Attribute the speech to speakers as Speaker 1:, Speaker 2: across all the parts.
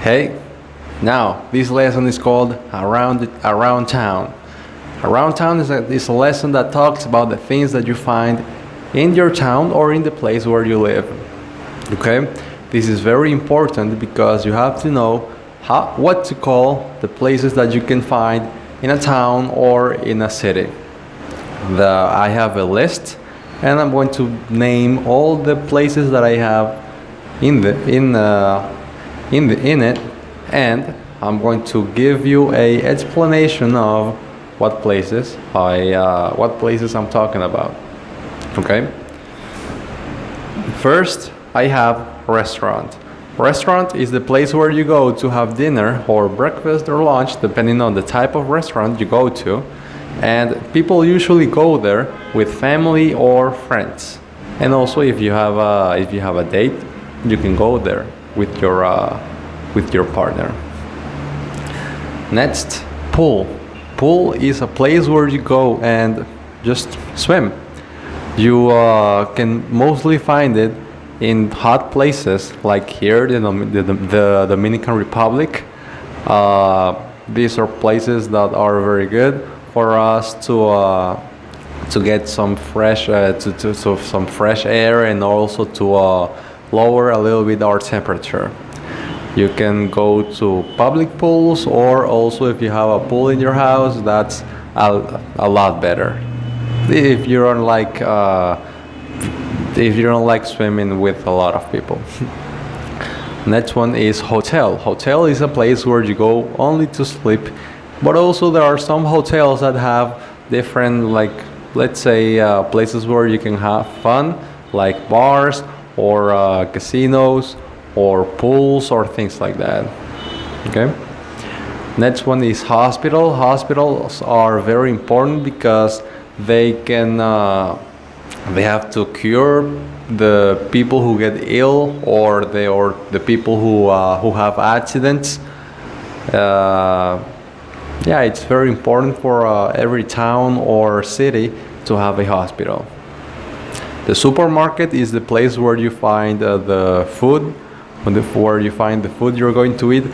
Speaker 1: Hey, now this lesson is called Around Town. Around Town is a lesson that talks about the things that you find in your town or in the place where you live. Okay, this is very important because you have to know what to call the places that you can find in a town or in a city. I have a list, and I'm going to name all the places that I have in it, and I'm going to give you a explanation of what places I'm talking about. Okay. First, I have restaurant. Restaurant is the place where you go to have dinner or breakfast or lunch, depending on the type of restaurant you go to. And people usually go there with family or friends. And also, if you have a date, you can go there with your partner. Next, pool. Pool is a place where you go and just swim. You can mostly find it in hot places like here, the Dominican Republic. These are places that are very good for us to get some fresh some fresh air, and also to lower a little bit our temperature. You can go to public pools, or also if you have a pool in your house, that's a lot better. If you don't like swimming with a lot of people. Next one is hotel. Hotel is a place where you go only to sleep, but also there are some hotels that have different, like, let's say, places where you can have fun, like bars or casinos or pools or things like that. Okay. Next one is hospital. Hospitals are very important because they have to cure the people who get ill, or the people who have accidents. It's very important for every town or city to have a hospital. The supermarket is the place where you find the food, where you find the food you're going to eat.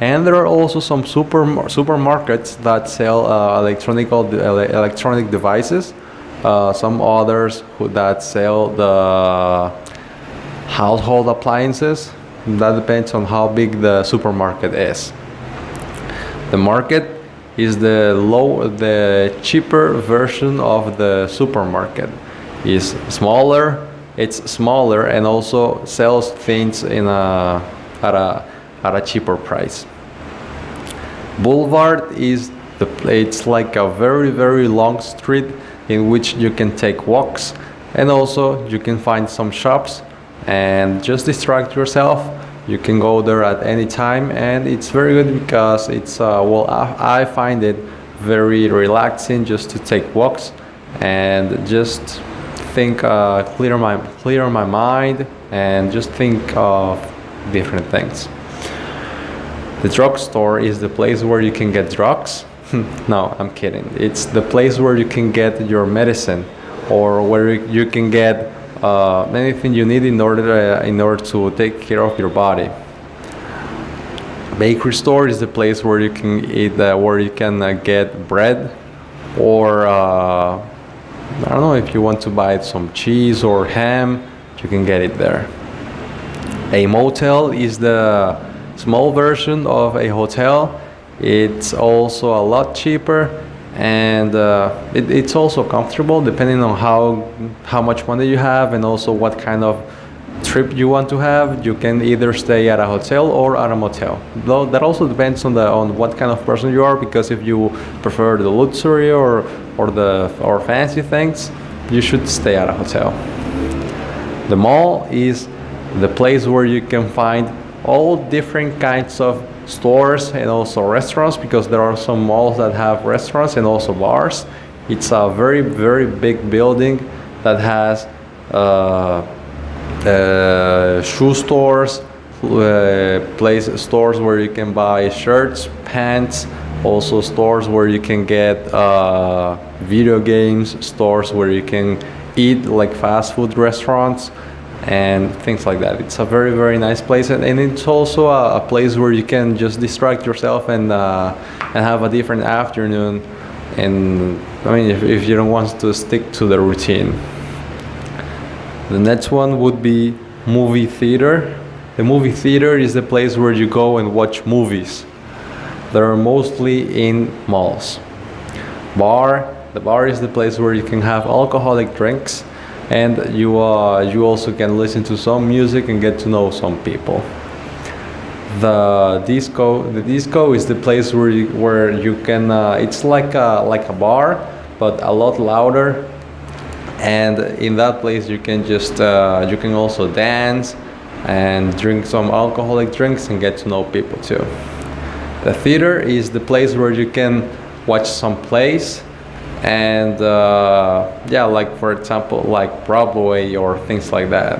Speaker 1: And there are also some supermarkets that sell electronic devices. Some others that sell the household appliances. That depends on how big the supermarket is. The market is the cheaper version of the supermarket. It's smaller, and also sells things at a cheaper price. Boulevard is it's like a very, very long street in which you can take walks, and also you can find some shops and just distract yourself. You can go there at any time, and it's very good because I find it very relaxing just to take walks and just think, clear my mind, and just think of different things. The drugstore is the place where you can get drugs. No, I'm kidding. It's the place where you can get your medicine, or where you can get anything you need in order to take care of your body. Bakery store is the place where you can eat, where you can get bread, or I don't know, if you want to buy some cheese or ham, you can get it there. A motel is the small version of a hotel. It's also a lot cheaper, and it's also comfortable depending on how much money you have, and also what kind of trip you want to have. You can either stay at a hotel or at a motel. Though that also depends on what kind of person you are, because if you prefer the luxury or fancy things, you should stay at a hotel. The mall is the place where you can find all different kinds of stores and also restaurants, because there are some malls that have restaurants and also bars. It's a very, very big building that has shoe stores, stores where you can buy shirts, pants, also stores where you can get video games, stores where you can eat, like fast food restaurants, and things like that. It's a very, very nice place, and it's also a place where you can just distract yourself and have a different afternoon. And I mean, if you don't want to stick to the routine. The next one would be movie theater. The movie theater is the place where you go and watch movies. They're mostly in malls. The bar is the place where you can have alcoholic drinks, and you also can listen to some music and get to know some people. The disco is the place where you can it's like a bar, but a lot louder. And in that place you can just you can also dance and drink some alcoholic drinks and get to know people too. The theater is the place where you can watch some plays, and like for example like Broadway or things like that.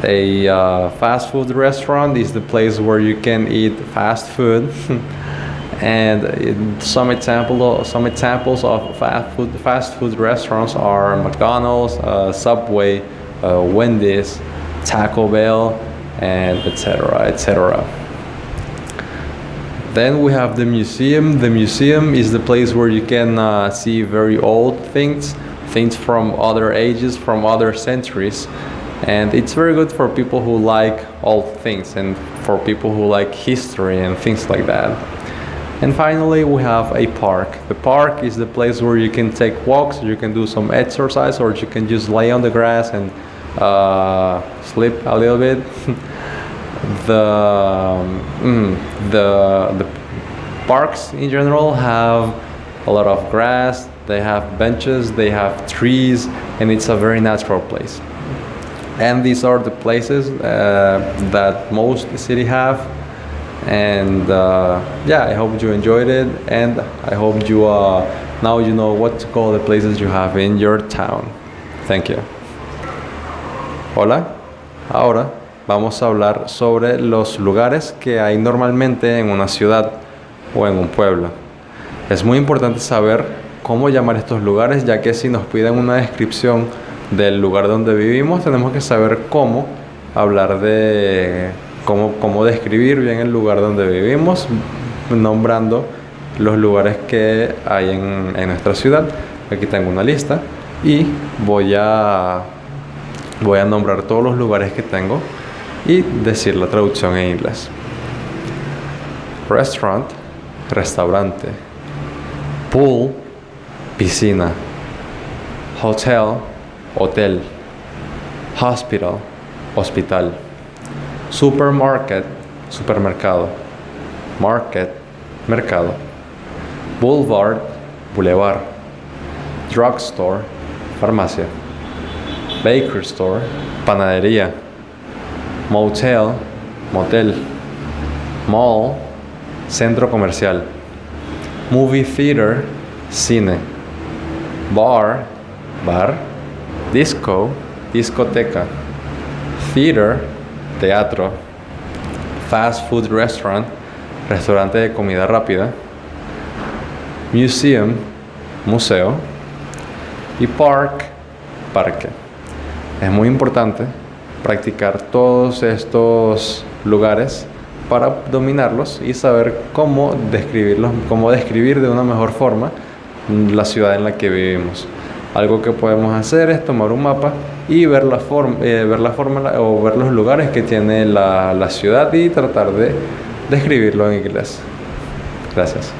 Speaker 1: A fast food restaurant is the place where you can eat fast food. And some examples of fast food restaurants are McDonald's, Subway, Wendy's, Taco Bell, and etc., etc. Then we have the museum. The museum is the place where you can see very old things from other ages, from other centuries. And it's very good for people who like old things and for people who like history and things like that. And finally, we have a park. The park is the place where you can take walks, you can do some exercise, or you can just lay on the grass and sleep a little bit. The parks in general have a lot of grass, they have benches, they have trees, and it's a very natural place. And these are the places that most city have. And I hope you enjoyed it, and I hope you now you know what to call the places you have in your town. Thank you. Hola, ahora vamos a hablar sobre los lugares que hay normalmente en una ciudad o en un pueblo. Es muy importante saber cómo llamar estos lugares, ya que si nos piden una descripción del lugar donde vivimos, tenemos que saber cómo hablar de cómo describir bien el lugar donde vivimos, nombrando los lugares que hay en nuestra ciudad. Aquí tengo una lista y voy a nombrar todos los lugares que tengo y decir la traducción en inglés. Restaurant, restaurante. Pool, piscina. Hotel, hotel. Hospital, hospital. Supermarket, supermercado. Market, mercado. Boulevard, boulevard. Drugstore, farmacia. Bakery store, panadería. Motel, motel. Mall, centro comercial. Movie theater, cine. Bar, bar. Disco, discoteca. Theater, teatro. Fast food restaurant, restaurante de comida rápida. Museum, museo. Y park, parque. Es muy importante practicar todos estos lugares para dominarlos y saber cómo describirlos, cómo describir de una mejor forma la ciudad en la que vivimos. Algo que podemos hacer es tomar un mapa y ver la forma o ver los lugares que tiene la ciudad y tratar de describirlo en inglés. Gracias.